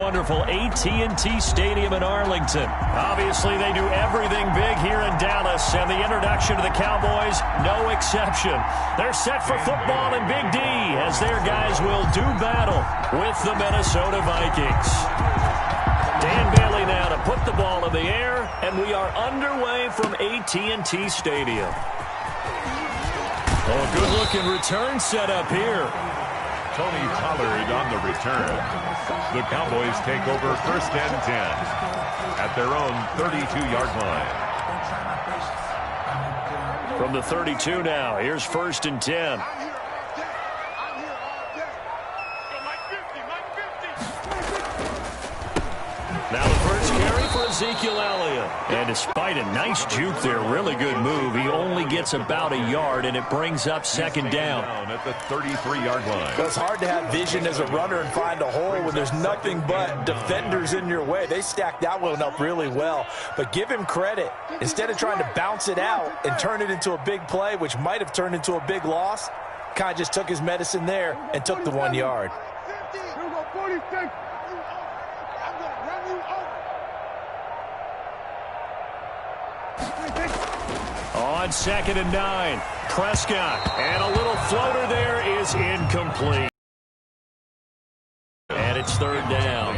Wonderful AT&T Stadium in Arlington. Obviously, they do everything big here in Dallas, and the introduction to the Cowboys, no exception. They're set for football in Big D as their guys will do battle with the Minnesota Vikings. Dan Bailey now to put the ball in the air, and we are underway from AT&T Stadium. Oh, good-looking return setup here. Tony Pollard on the return. The Cowboys take over 1st and 10 at their own 32-yard line. From the 32 now, here's 1st and 10. Now the first carry for Ezekiel Elliott. And despite a nice juke there, really good move, he only gets about a yard, and it brings up 2nd down. At the 33-yard line. Well, it's hard to have vision as a runner and find a hole when there's nothing but defenders in your way. They stacked that one up really well. But give him credit. Instead of trying to bounce it out and turn it into a big play, which might have turned into a big loss, kind of just took his medicine there and took the 1 yard. On 2nd and 9, Prescott, and a little floater there is incomplete. And it's 3rd down.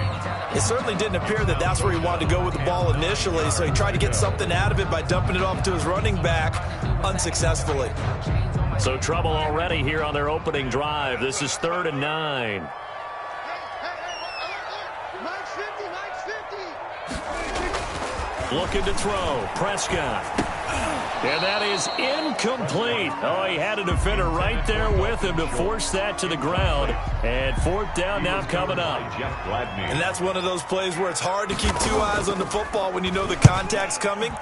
It certainly didn't appear that that's where he wanted to go with the ball initially, so he tried to get something out of it by dumping it off to his running back unsuccessfully. So trouble already here on their opening drive. This is 3rd and 9. Looking to throw, Prescott. And that is incomplete. Oh, he had a defender right there with him to force that to the ground. And 4th down now coming up. And that's one of those plays where it's hard to keep 2 eyes on the football when you know the contact's coming,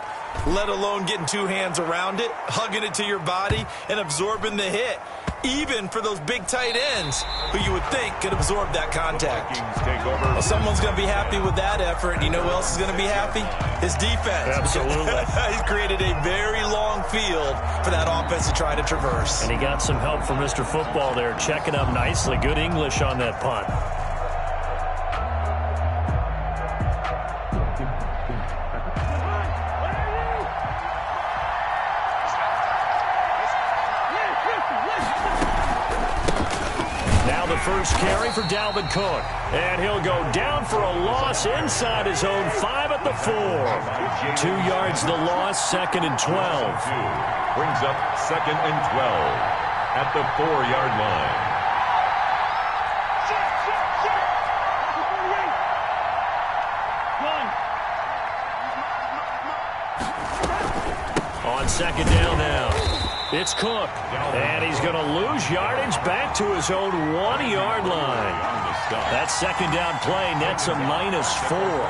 let alone getting 2 hands around it, hugging it to your body, and absorbing the hit. Even for those big tight ends who you would think could absorb that contact. Well, someone's going to be happy with that effort, and you know who else is going to be happy? His defense. Absolutely. He's created a very long field for that offense to try to traverse. And he got some help from Mr. Football there, checking up nicely. Good English on that punt. First carry for Dalvin Cook. And he'll go down for a loss inside his own 5 at the 4. 2 yards the loss, 2nd and 12. Brings up 2nd and 12 at the 4-yard line. On 2nd down now. It's Cook, and he's going to lose yardage back to his own 1-yard line. That 2nd down play nets a -4.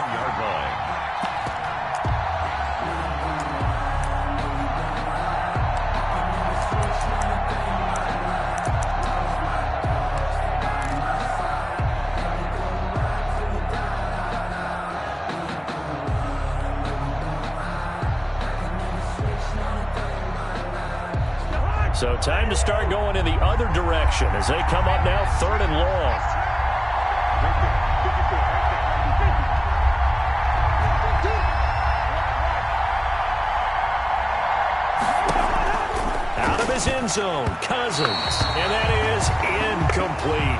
So time to start going in the other direction as they come up now 3rd and long. Out of his end zone, Cousins, and that is incomplete.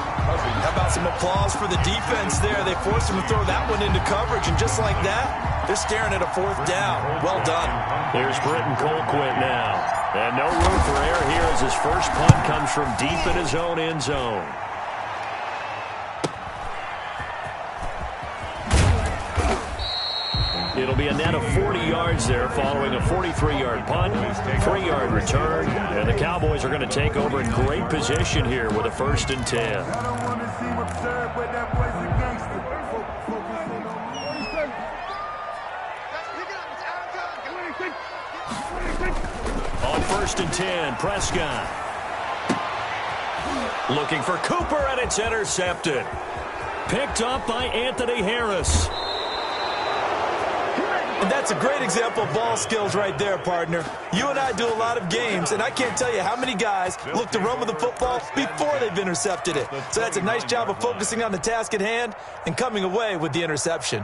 How about some applause for the defense there? They forced him to throw that one into coverage, and just like that, they're staring at a 4th down. Well done. There's Britton Colquitt now. And no room for error here as his first punt comes from deep in his own end zone. It'll be a net of 40 yards there following a 43-yard punt, 3-yard return, and the Cowboys are going to take over in great position here with a 1st and 10. On 1st and 10, Prescott. Looking for Cooper, and it's intercepted. Picked up by Anthony Harris. And that's a great example of ball skills right there, partner. You and I do a lot of games, and I can't tell you how many guys look to run with the football before they've intercepted it. So that's a nice job of focusing on the task at hand and coming away with the interception.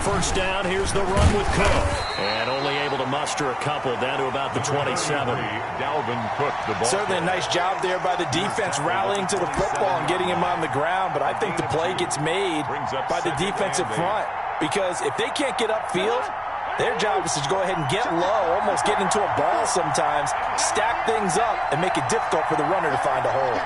First down, here's the run with Cook. And only able to muster a couple down to about the 27. Dalvin Cook, the ball. Certainly a nice job there by the defense rallying to the football and getting him on the ground. But I think the play gets made by the defensive front. Because if they can't get upfield, their job is to go ahead and get low, almost get into a ball sometimes, stack things up, and make it difficult for the runner to find a hole.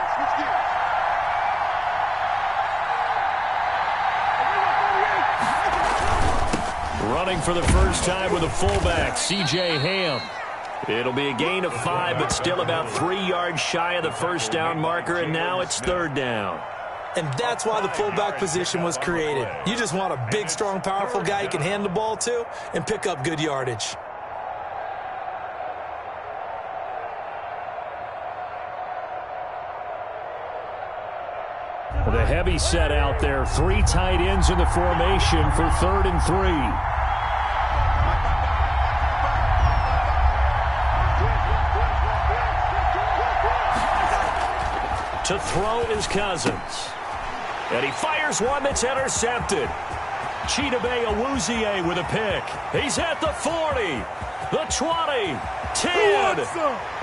Running for the first time with a fullback, C.J. Ham. It'll be a gain of 5, but still about 3 yards shy of the first down marker, and now it's third down. And that's why the fullback position was created. You just want a big, strong, powerful guy you can hand the ball to and pick up good yardage. The heavy set out there. 3 tight ends in the formation for 3rd and 3. To throw is Cousins. And he fires one that's intercepted. Chidobe Awuzie with a pick. He's at the 40, the 20, 10.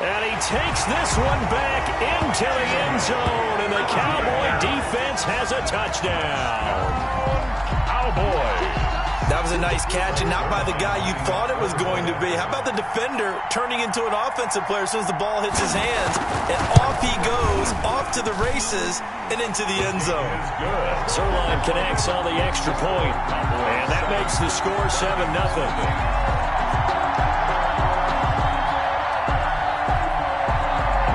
And he takes this one back into the end zone. And the Cowboy defense has a touchdown. Cowboy. That was a nice catch, and not by the guy you thought it was going to be. How about the defender turning into an offensive player as soon as the ball hits his hands, and off he goes, off to the races, and into the end zone. Zerline connects on the extra point, and that makes the score 7-0.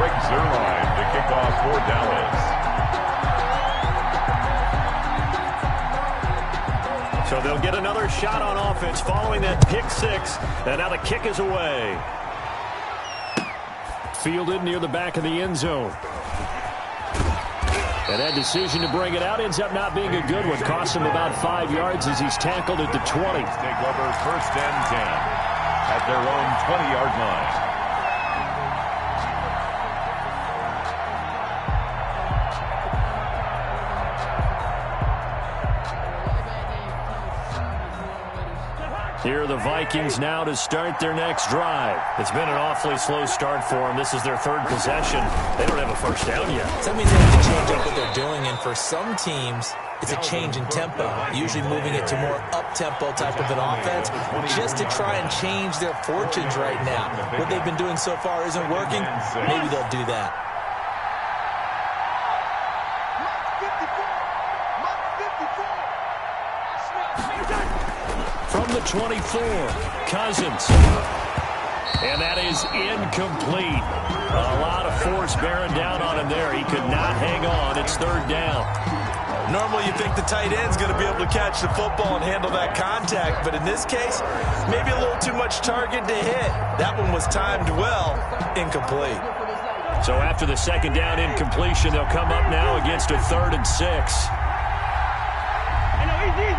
Greg Zerline to kick off for Dallas. So they'll get another shot on offense following that pick 6. And now the kick is away. Fielded near the back of the end zone. And that decision to bring it out ends up not being a good one. Costs him about 5 yards as he's tackled at the 20. Take over 1st and 10 at their own 20-yard line. Here are the Vikings now to start their next drive. It's been an awfully slow start for them. This is their 3rd possession. They don't have a first down yet. So that means they have to change up what they're doing, and for some teams, it's a change in tempo, usually moving it to more up-tempo type of an offense, just to try and change their fortunes right now. What they've been doing so far isn't working. Maybe they'll do that. From the 24, Cousins. And that is incomplete. A lot of force bearing down on him there. He could not hang on. It's 3rd down. Normally you think the tight end's going to be able to catch the football and handle that contact, but in this case, maybe a little too much target to hit. That one was timed well, incomplete. So after the 2nd down incompletion, they'll come up now against a 3rd and 6. I know, easy.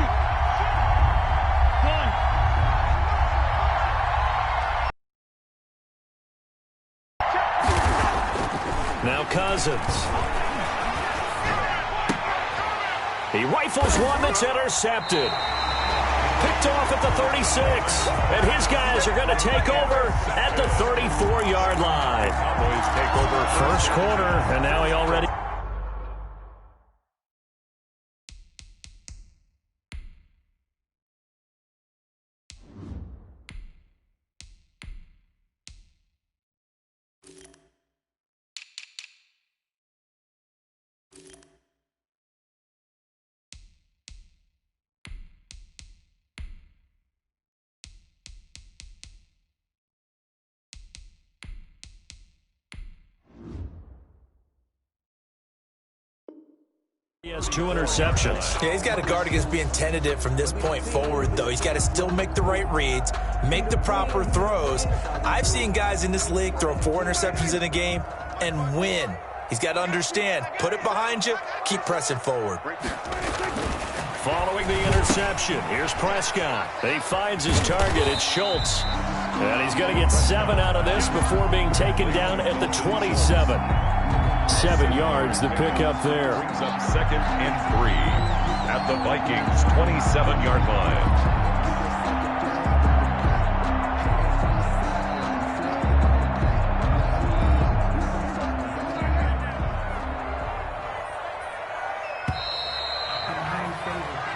Now Cousins. He rifles one that's intercepted. Picked off at the 36. And his guys are going to take over at the 34-yard line. Cowboys take over First quarter, and now he already... He has 2 interceptions. Yeah, he's got to guard against being tentative from this point forward, though. He's got to still make the right reads, make the proper throws. I've seen guys in this league throw 4 interceptions in a game and win. He's got to understand, put it behind you, keep pressing forward. Following the interception, here's Prescott. He finds his target. It's Schultz. And he's going to get 7 out of this before being taken down at the 27. 7 yards, the pickup there. Brings up 2nd and 3 at the Vikings' 27-yard line.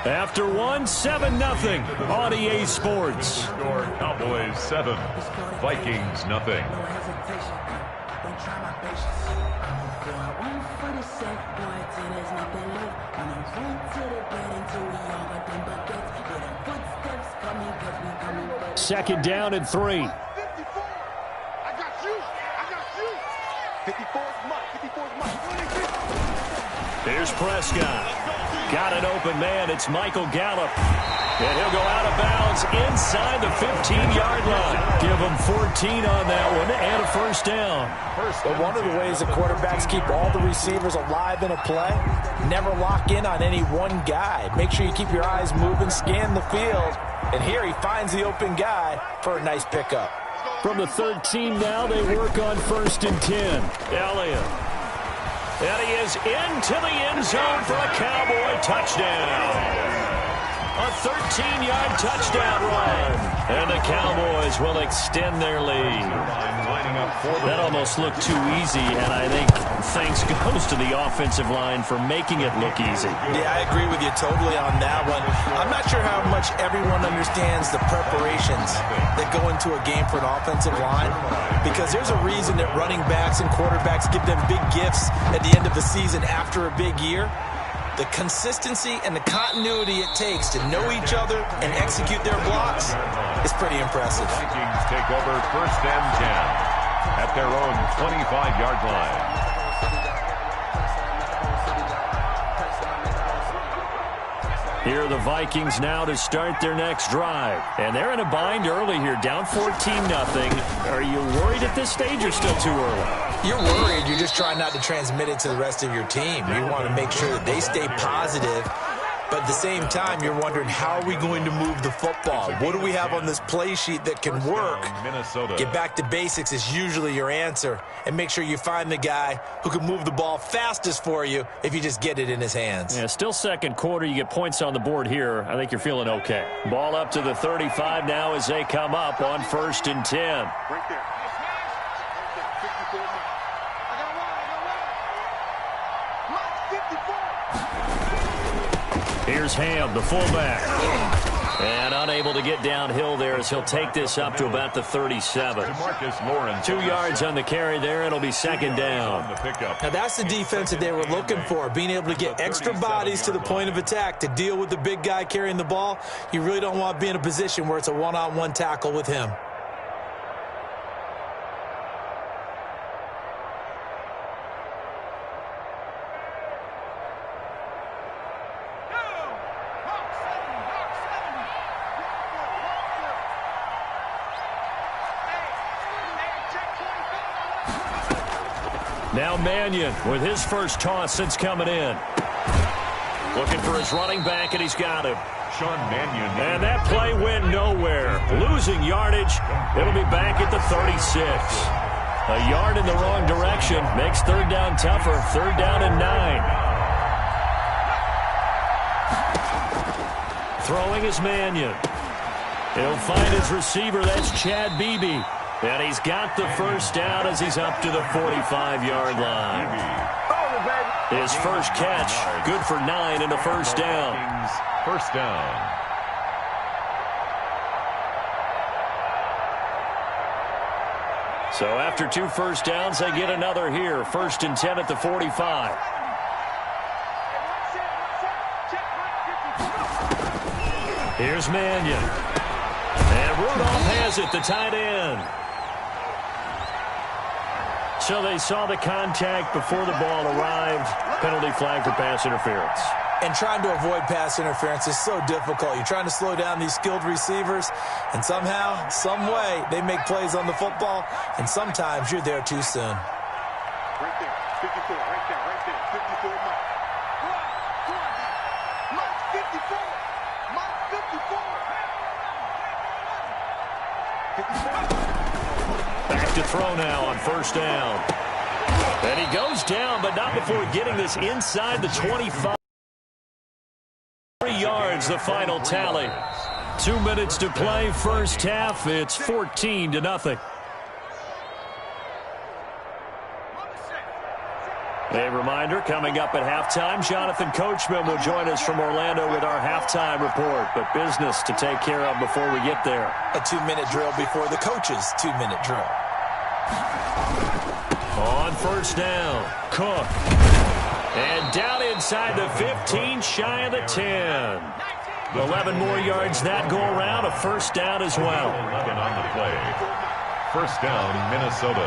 After 1, 7-0 on EA Sports. Score Cowboys 7, Vikings nothing. Second down and 3. I got you. 54's mine. Here's Prescott. Got an open man. It's Michael Gallup. And he'll go out of bounds inside the 15-yard line. Give him 14 on that one and a first down. But one of the ways that quarterbacks keep all the receivers alive in a play, never lock in on any one guy. Make sure you keep your eyes moving, scan the field. And here he finds the open guy for a nice pickup. From the 13 now, they work on 1st and 10. Elliott. And he is into the end zone for a Cowboy touchdown. A 13-yard touchdown run. And the Cowboys will extend their lead. That almost looked too easy, and I think thanks goes to the offensive line for making it look easy. Yeah, I agree with you totally on that one. I'm not sure how much everyone understands the preparations that go into a game for an offensive line, because there's a reason that running backs and quarterbacks give them big gifts at the end of the season after a big year. The consistency and the continuity it takes to know each other and execute their blocks is pretty impressive. Vikings take over 1st and 10 at their own 25-yard line. Here are the Vikings now to start their next drive. And they're in a bind early here, down 14-0. Are you worried at this stage or still too early? You're worried. You're just trying not to transmit it to the rest of your team. You want to make sure that they stay positive. But at the same time, you're wondering, how are we going to move the football? What do we have on this play sheet that can work? Minnesota. Get back to basics is usually your answer. And make sure you find the guy who can move the ball fastest for you if you just get it in his hands. Yeah, still second quarter. You get points on the board here. I think you're feeling okay. Ball up to the 35 now as they come up on 1st and 10. Right there. Here's Ham, the fullback. And unable to get downhill there as he'll take this up to about the 37. 2 yards on the carry there. It'll be 2nd down. Now that's the defense that they were looking for, being able to get extra bodies to the point of attack to deal with the big guy carrying the ball. You really don't want to be in a position where it's a one-on-one tackle with him. Now Mannion with his first toss since coming in. Looking for his running back, and he's got him. Sean Mannion. And that play went nowhere. Losing yardage. It'll be back at the 36. A yard in the wrong direction makes 3rd down tougher. 3rd down and 9. Throwing is Mannion. He'll find his receiver. That's Chad Beebe. And he's got the first down as he's up to the 45-yard line. His first catch, good for 9 and a first down. First down. So after 2 first downs, they get another here. 1st and 10 at the 45. Here's Mannion. And Rudolph has it, the tight end. So they saw the contact before the ball arrived. Penalty flag for pass interference. And trying to avoid pass interference is so difficult. You're trying to slow down these skilled receivers, and somehow, some way, they make plays on the football, and sometimes you're there too soon. Right there, 54, right there, 54, Mike. Mike, 54. Mike, 54. Back to throw now on first down. And he goes down, but not before getting this inside the 25. 3 yards, the final tally. 2 minutes to play, first half. It's 14-0. A reminder, coming up at halftime, Jonathan Coachman will join us from Orlando with our halftime report. But business to take care of before we get there. A 2-minute drill before the coach's 2-minute drill. On first down, Cook. And down inside the 15, shy of the 10. 11 more yards that go around, a first down as well. 11 on the play. First down, Minnesota.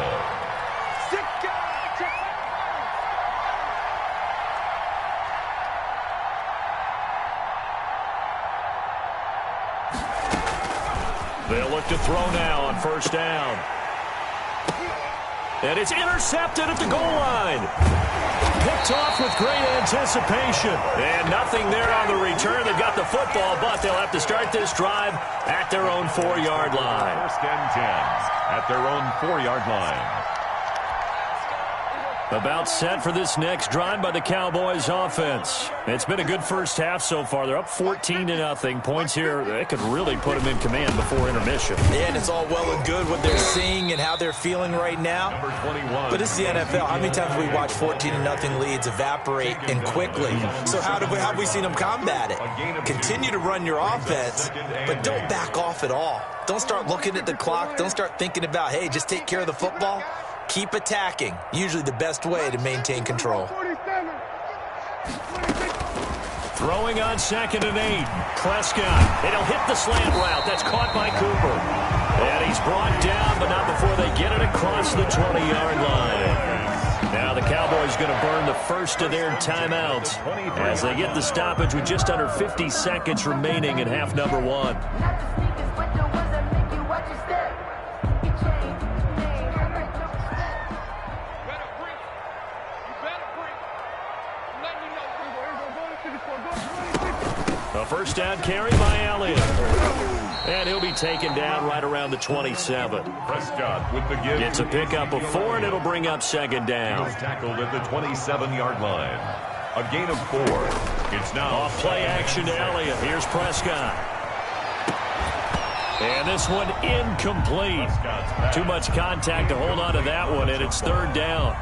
They'll look to throw now on first down. And it's intercepted at the goal line. Picked off with great anticipation. And nothing there on the return. They got the football, but they'll have to start this drive at their own 4-yard line. First and 10 at their own 4-yard line. About set for this next drive by the Cowboys offense. It's been a good first half so far. They're up 14-0. Points here, they could really put them in command before intermission. Yeah, and it's all well and good what they're seeing and how they're feeling right now. Number 21. But it's the NFL. How many times we watch 14-0 leads evaporate and quickly? So how have we seen them combat it? Continue to run your offense, but don't back off at all. Don't start looking at the clock. Don't start thinking about, hey, just take care of the football. Keep attacking. Usually the best way to maintain control. Throwing on 2nd and 8. Prescott. And he'll hit the slant route. That's caught by Cooper. And he's brought down, but not before they get it across the 20-yard line. Now the Cowboys going to burn the first of their timeouts as they get the stoppage with just under 50 seconds remaining in half number 1. A first down carry by Elliott. And he'll be taken down right around the 27. Prescott with the give. Gets a pickup of 4, and it'll bring up 2nd down. He's tackled at the 27-yard line. A gain of 4. It's now off play action to Elliott. Here's Prescott. And this one incomplete. Too much contact to hold on to that one, and it's 3rd down.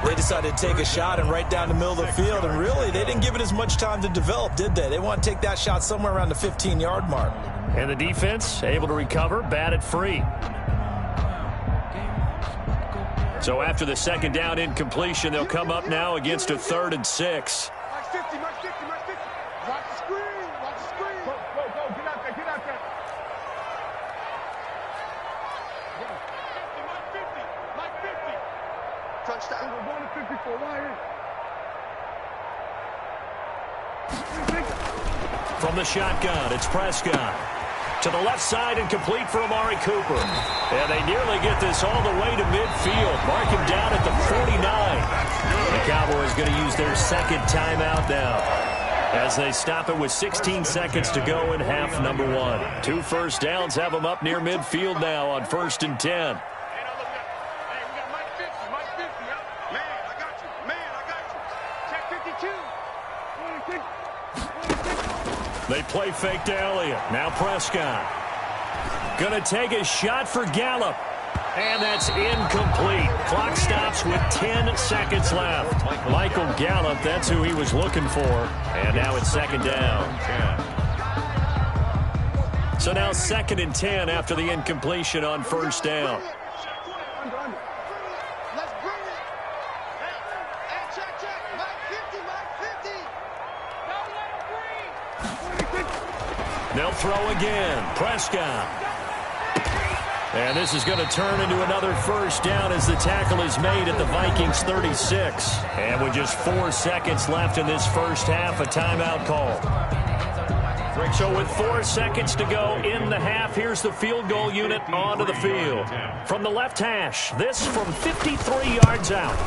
They decided to take a shot and right down the middle of the field, and really, they didn't give it as much time to develop, did they? They want to take that shot somewhere around the 15-yard mark. And the defense able to recover, batted free. So after the 2nd down incompletion, they'll come up now against a 3rd and 6. Mark 50, Mark 50, Mark 50. Watch the screen, watch the screen. Go, get out there, get out there. Mark 50, Mark 50. Touchdown. We're going to 54, wide in. From the shotgun, it's Prescott. To the left side and complete for Amari Cooper. And they nearly get this all the way to midfield. Mark him down at the 49. The Cowboys going to use their 2nd timeout now as they stop it with 16 seconds to go in half number 1. 2 first downs have them up near midfield now on 1st and 10. They play fake to Elliott. Now Prescott. Gonna take a shot for Gallup. And that's incomplete. Clock stops with 10 seconds left. Michael Gallup, that's who he was looking for. And now it's 2nd down. So now 2nd and 10 after the incompletion on 1st down. They'll throw again. Prescott. And this is going to turn into another first down as the tackle is made at the Vikings 36. And with just 4 seconds left in this first half, a timeout call. So with 4 seconds to go in the half, here's the field goal unit onto the field. From the left hash, this from 53 yards out.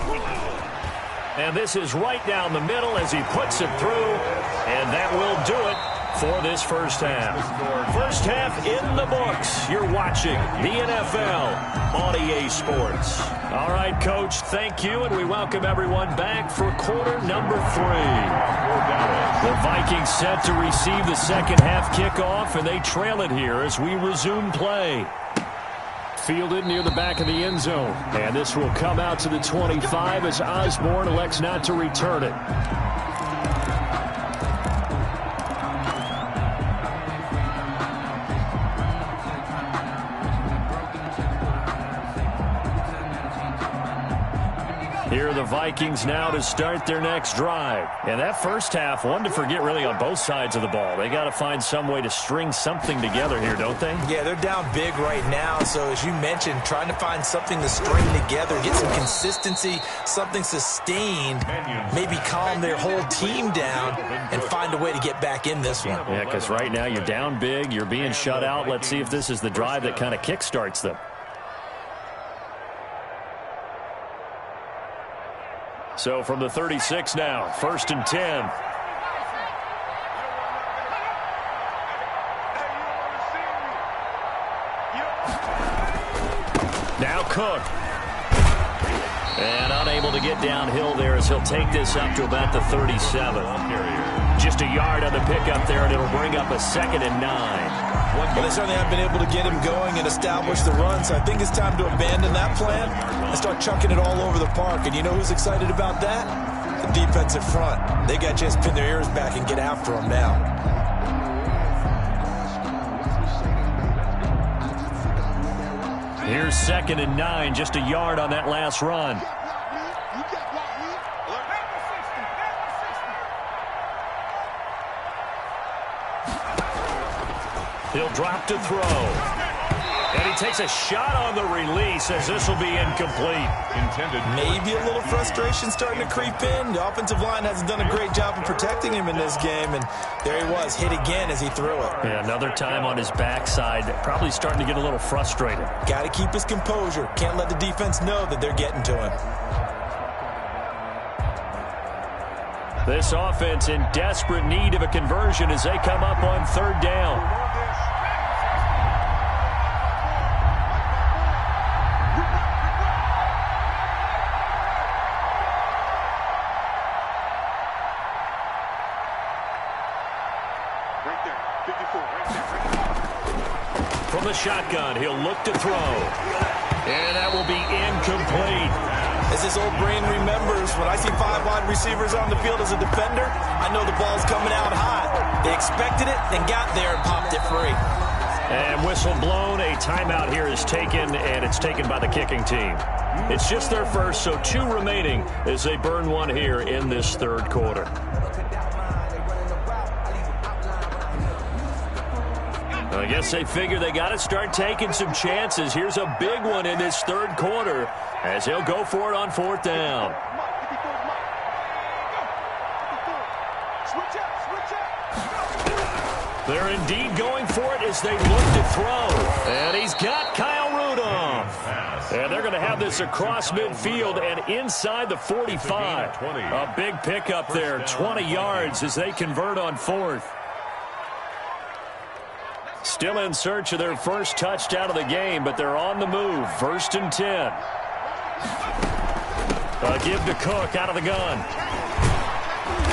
And this is right down the middle as he puts it through. And that will do it for this first half. First half in the books. You're watching the NFL on EA Sports. All right, Coach, thank you, and we welcome everyone back for quarter number 3. The Vikings set to receive the second half kickoff, and they trail it here as we resume play. Fielded near the back of the end zone, and this will come out to the 25 as Osborne elects not to return it. Here are the Vikings now to start their next drive. And that first half, one to forget really on both sides of the ball. They got to find some way to string something together here, don't they? Yeah, they're down big right now. So as you mentioned, trying to find something to string together, get some consistency, something sustained, maybe calm their whole team down and find a way to get back in this one. Yeah, because right now you're down big, you're being shut out. Let's see if this is the drive that kind of kickstarts them. So from the 36 now, 1st and 10. Now Cook. And unable to get downhill there as he'll take this up to about the 37. Just a yard on the pickup there, and it'll bring up a 2nd and 9. Well, they certainly have been able to get him going and establish the run, so I think it's time to abandon that plan and start chucking it all over the park. And you know who's excited about that? The defensive front. They got to just pin their ears back and get after him now. Here's 2nd and 9, just a yard on that last run. He'll drop to throw. And he takes a shot on the release as this will be incomplete. Maybe a little frustration starting to creep in. The offensive line hasn't done a great job of protecting him in this game, and there he was, hit again as he threw it. Yeah, another time on his backside, probably starting to get a little frustrated. Got to keep his composure. Can't let the defense know that they're getting to him. This offense in desperate need of a conversion as they come up on 3rd down. From the shotgun, he'll look to throw. And that will be incomplete. As his old brain remembers, when I see 5 wide receivers on the field as a defender, I know the ball's coming out hot. They expected it and got there and popped it free. And whistle blown. A timeout here is taken, and it's taken by the kicking team. It's just their first, so 2 remaining as they burn one here in this 3rd quarter. I guess they figure they got to start taking some chances. Here's a big one in this 3rd quarter as he'll go for it on 4th down. They're indeed going for it as they look to throw. And he's got Kyle Rudolph. And they're going to have this across midfield and inside the 45. A big pickup there, 20 yards as they convert on 4th. Still in search of their first touchdown of the game, but they're on the move. 1st and 10. A give to Cook out of the gun.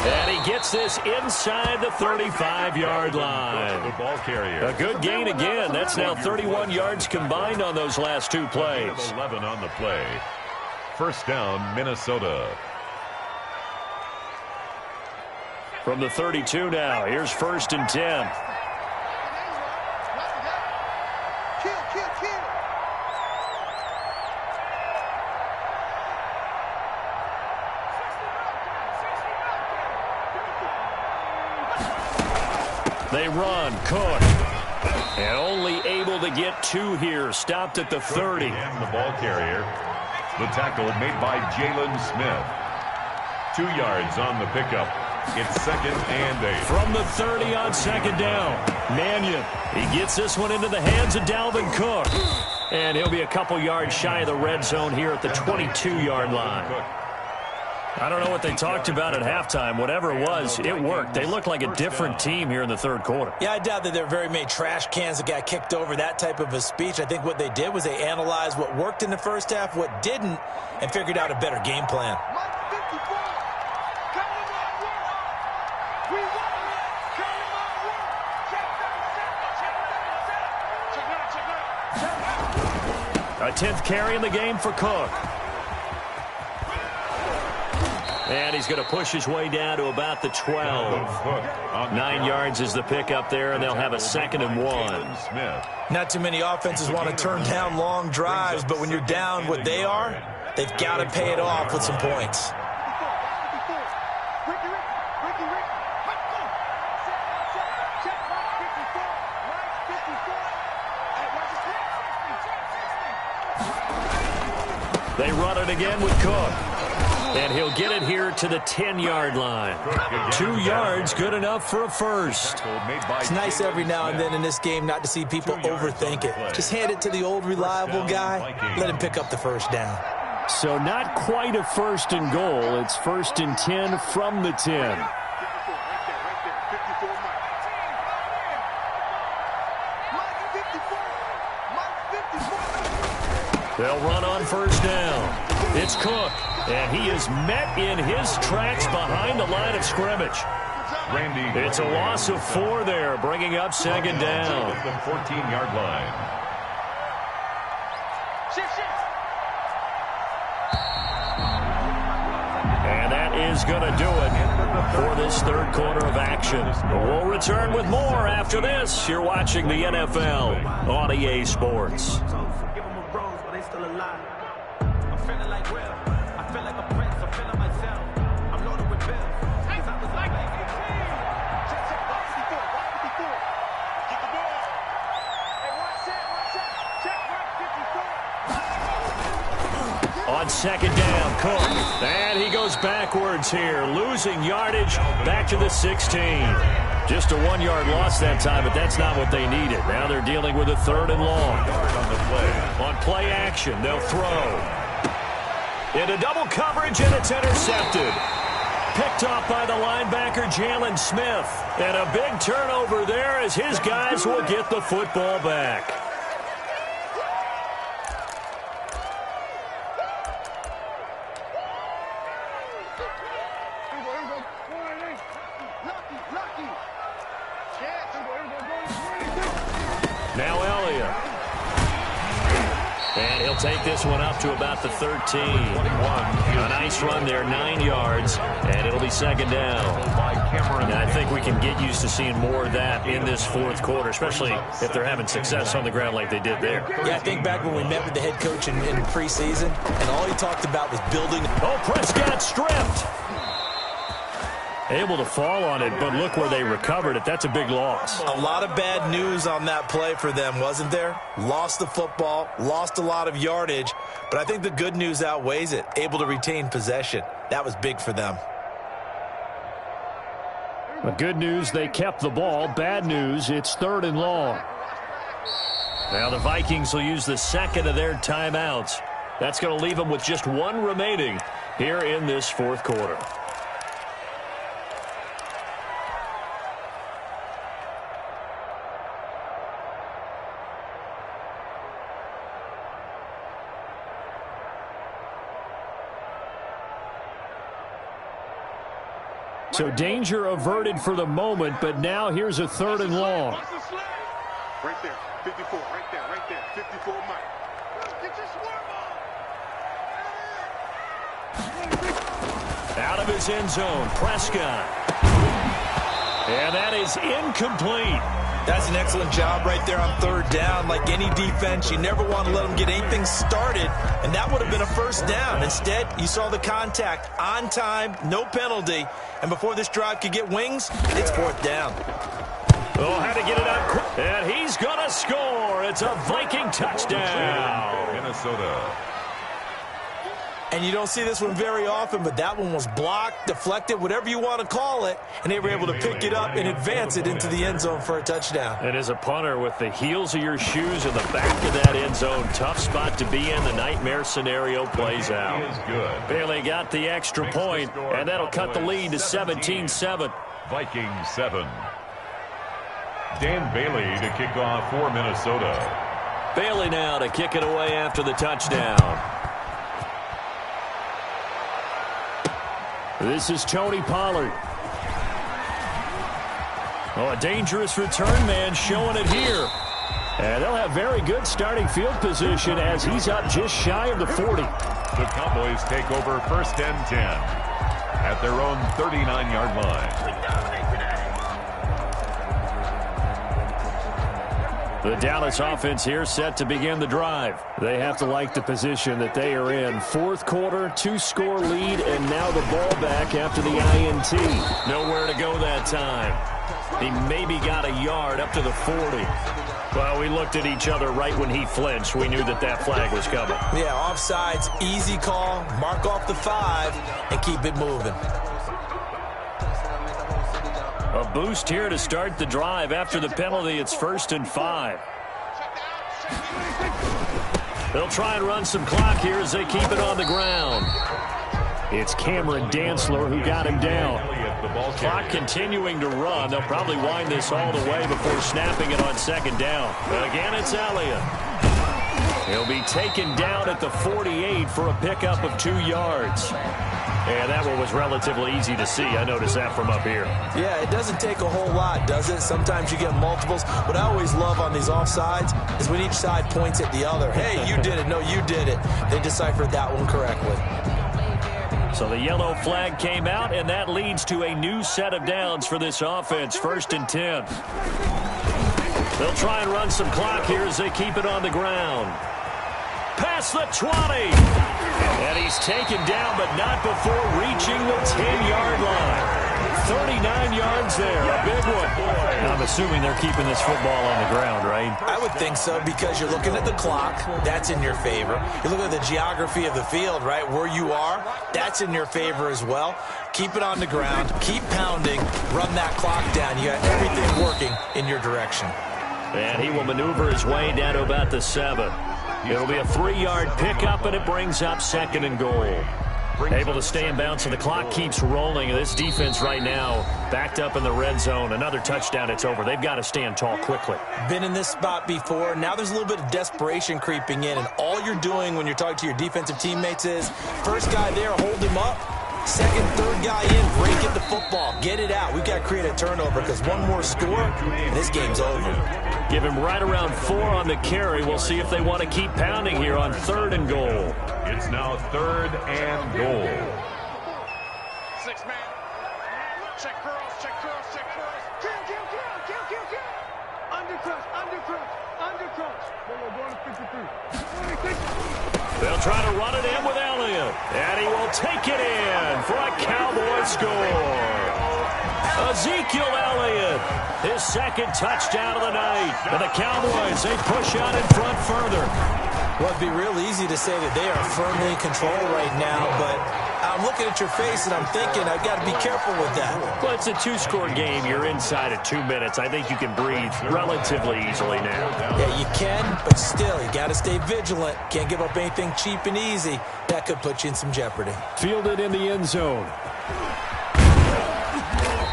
And he gets this inside the 35-yard line. A good gain again. That's now 31 yards combined on those last 2 plays. 11 on the play. 1st down, Minnesota. From the 32 now, here's 1st and 10. They run. Cook. And only able to get 2 here. Stopped at the 30. And the ball carrier. The tackle made by Jalen Smith. 2 yards on the pickup. It's 2nd and 8. From the 30 on 2nd down. Mannion, he gets this one into the hands of Dalvin Cook. And he'll be a couple yards shy of the red zone here at the 22-yard line. I don't know what they talked about at halftime. Whatever it was, it worked. They looked like a different team here in the 3rd quarter. Yeah, I doubt that there were very many trash cans that got kicked over, that type of a speech. I think what they did was they analyzed what worked in the first half, what didn't, and figured out a better game plan. A 10th carry in the game for Cook. And he's going to push his way down to about the 12. 9 yards is the pickup there, and they'll have a 2nd and 1. Not too many offenses want to turn down long drives, but when you're down what they are, they've got to pay it off with some points. They run it again with Cook. And he'll get it here to the 10-yard line. 2 yards, good enough for a first. It's nice every now and then in this game not to see people overthink it. Just hand it to the old reliable guy. Let him pick up the first down. So not quite a 1st and goal. It's 1st and 10 from the 10. They'll run on 1st down. It's Cook, and he is met in his tracks behind the line of scrimmage. It's a loss of 4 there, bringing up 2nd down. The 14-yard line. And that is going to do it for this 3rd quarter of action. We'll return with more after this. You're watching the NFL on EA Sports. On 2nd down, Cook. And he goes backwards here, losing yardage back to the 16. Just a 1-yard loss that time, but that's not what they needed. Now they're dealing with a 3rd and long. On play action, they'll throw. Into double coverage, and it's intercepted. Picked off by the linebacker, Jalen Smith. And a big turnover there as his guys will get the football back. Now Elliott. And he'll take this one up to about the 13. A nice run there, 9 yards, and it'll be 2nd down. And I think we can get used to seeing more of that in this 4th quarter, especially if they're having success on the ground like they did there. Yeah, I think back when we met with the head coach in preseason, and all he talked about was building. Oh, Prescott stripped. Able to fall on it, but look where they recovered it. That's a big loss. A lot of bad news on that play for them, wasn't there? Lost the football, lost a lot of yardage, but I think the good news outweighs it. Able to retain possession. That was big for them. The good news, they kept the ball. Bad news, it's 3rd and long. Now the Vikings will use the 2nd of their timeouts. That's going to leave them with just 1 remaining here in this 4th quarter. So danger averted for the moment, but now here's a 3rd and long. Right there, 54, right there, 54 Mike. Get your swerve on. Out of his end zone, Prescott. And that is incomplete. That's an excellent job right there on 3rd down. Like any defense, you never want to let them get anything started, and that would have been a 1st down. Instead, you saw the contact on time, no penalty, and before this drive could get wings, it's 4th down. Oh, had to get it out quick. And he's going to score. It's a Viking touchdown. Minnesota. And you don't see this one very often, but that one was blocked, deflected, whatever you want to call it, and they were able to pick it up and advance it into the end zone for a touchdown. And as a punter, with the heels of your shoes in the back of that end zone, tough spot to be in. The nightmare scenario plays out. Bailey got the extra point, and that'll cut the lead to 17-7. Vikings 7. Dan Bailey to kick off for Minnesota. Bailey now to kick it away after the touchdown. This is Tony Pollard. Oh, a dangerous return man showing it here. And they'll have very good starting field position as he's up just shy of the 40. The Cowboys take over 1st and 10 at their own 39-yard line. The Dallas offense here set to begin the drive. They have to like the position that they are in. Fourth quarter, 2-score lead, and now the ball back after the INT. Nowhere to go that time. He maybe got a yard up to the 40. Well, we looked at each other right when he flinched. We knew that that flag was coming. Yeah, offsides, easy call, mark off the 5, and keep it moving. A boost here to start the drive. After the penalty, it's 1st and 5. They'll try and run some clock here as they keep it on the ground. It's Cameron Dantzler who got him down. Clock continuing to run. They'll probably wind this all the way before snapping it on 2nd down. Again, it's Elliott. He'll be taken down at the 48 for a pickup of 2 yards. And that one was relatively easy to see. I noticed that from up here. Yeah, it doesn't take a whole lot, does it? Sometimes you get multiples. What I always love on these offsides is when each side points at the other. Hey, you did it. No, you did it. They deciphered that one correctly. So the yellow flag came out, and that leads to a new set of downs for this offense. 1st and 10. They'll try and run some clock here as they keep it on the ground. Past the 20. And he's taken down, but not before reaching the 10-yard line. 39 yards there, a big one. I'm assuming they're keeping this football on the ground, right? I would think so, because you're looking at the clock. That's in your favor. You're looking at the geography of the field, right? Where you are, that's in your favor as well. Keep it on the ground. Keep pounding. Run that clock down. You got everything working in your direction. And he will maneuver his way down to about the 7. It'll be a 3-yard pickup, and it brings up 2nd and goal. Able to stay in bounds, so the clock keeps rolling. This defense right now backed up in the red zone. Another touchdown, it's over. They've got to stand tall quickly. Been in this spot before. Now there's a little bit of desperation creeping in, and all you're doing when you're talking to your defensive teammates is, first guy there, hold him up. Second, third guy in, break it the football. Get it out. We've got to create a turnover, because one more score, and this game's over. Give him right around 4 on the carry. We'll see if they want to keep pounding here on 3rd and goal. It's now 3rd and goal. 6-man. Check curls, check curls, check curls. Kill. Undercrunch. Go to 53. 26. They'll try to run it in with Elliott. And he will take it in for a Cowboy score. Ezekiel Elliott, his 2nd touchdown of the night. And the Cowboys, they push out in front further. Well, it'd be real easy to say that they are firmly in control right now, but I'm looking at your face and I'm thinking I've got to be careful with that. Well, it's a 2-score game. You're inside of 2 minutes. I think you can breathe relatively easily now. Yeah, you can, but still, you got to stay vigilant. Can't give up anything cheap and easy. That could put you in some jeopardy. Fielded in the end zone.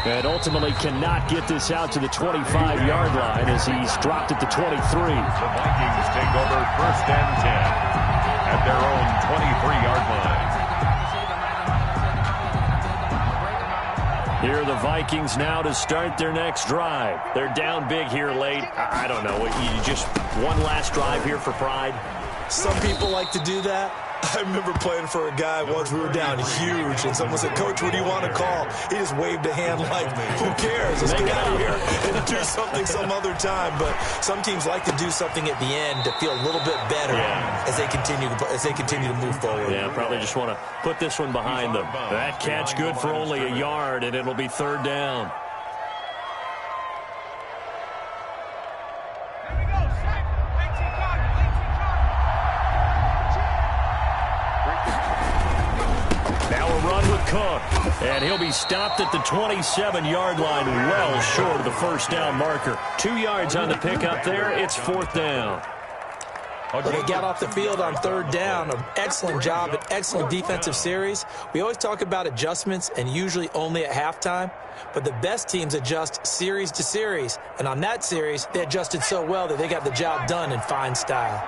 And ultimately cannot get this out to the 25-yard line as he's dropped at the 23. The Vikings take over 1st and 10 at their own 23-yard line. Here are the Vikings now to start their next drive. They're down big here late. I don't know. You just one last drive here for pride? Some people like to do that. I remember playing for a guy once. We were down huge, and someone said, "Coach, what do you want to call?" He just waved a hand like, "Who cares? Let's get out of here and do something some other time." But some teams like to do something at the end to feel a little bit better as they continue to move forward. Yeah, probably just want to put this one behind them. That catch good for only a yard, and it'll be 3rd down. Cook. And he'll be stopped at the 27-yard line, well short of the first down marker. 2 yards on the pickup there. It's 4th down. Well, they got off the field on 3rd down. An excellent job, an excellent defensive series. We always talk about adjustments and usually only at halftime. But the best teams adjust series to series. And on that series, they adjusted so well that they got the job done in fine style.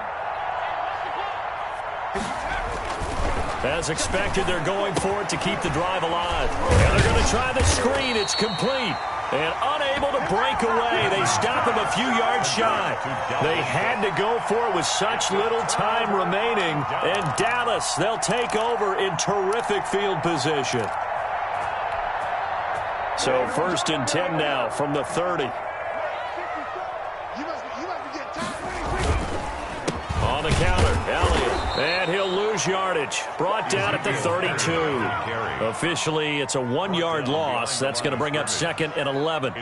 As expected, they're going for it to keep the drive alive. And they're going to try the screen. It's complete. And unable to break away. They stop him a few yards shy. They had to go for it with such little time remaining. And Dallas, they'll take over in terrific field position. So 1st and 10 now from the 30. On the counter, Elliott. And he'll lose yardage. Brought down at the 32. Officially, it's a 1-yard loss. That's going to bring up 2nd and 11.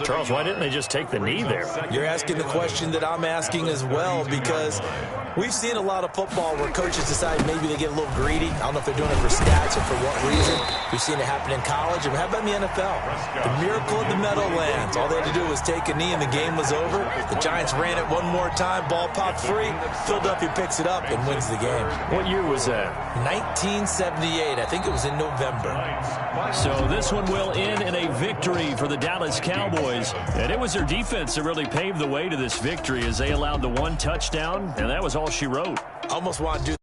Charles, why didn't they just take the knee there? You're asking the question that I'm asking as well, because we've seen a lot of football where coaches decide maybe they get a little greedy. I don't know if they're doing it for stats or for what reason. We've seen it happen in college. And how about in the NFL? The miracle of the Meadowlands. All they had to do was take a knee and the game was over. The Giants ran it one more time. Ball popped free. Philadelphia picks it up and wins the game. What year was that? 1978. I think it was in November. So this one will end in a victory for the Dallas Cowboys. And it was their defense that really paved the way to this victory as they allowed the 1 touchdown, and that was all she wrote. I almost want to do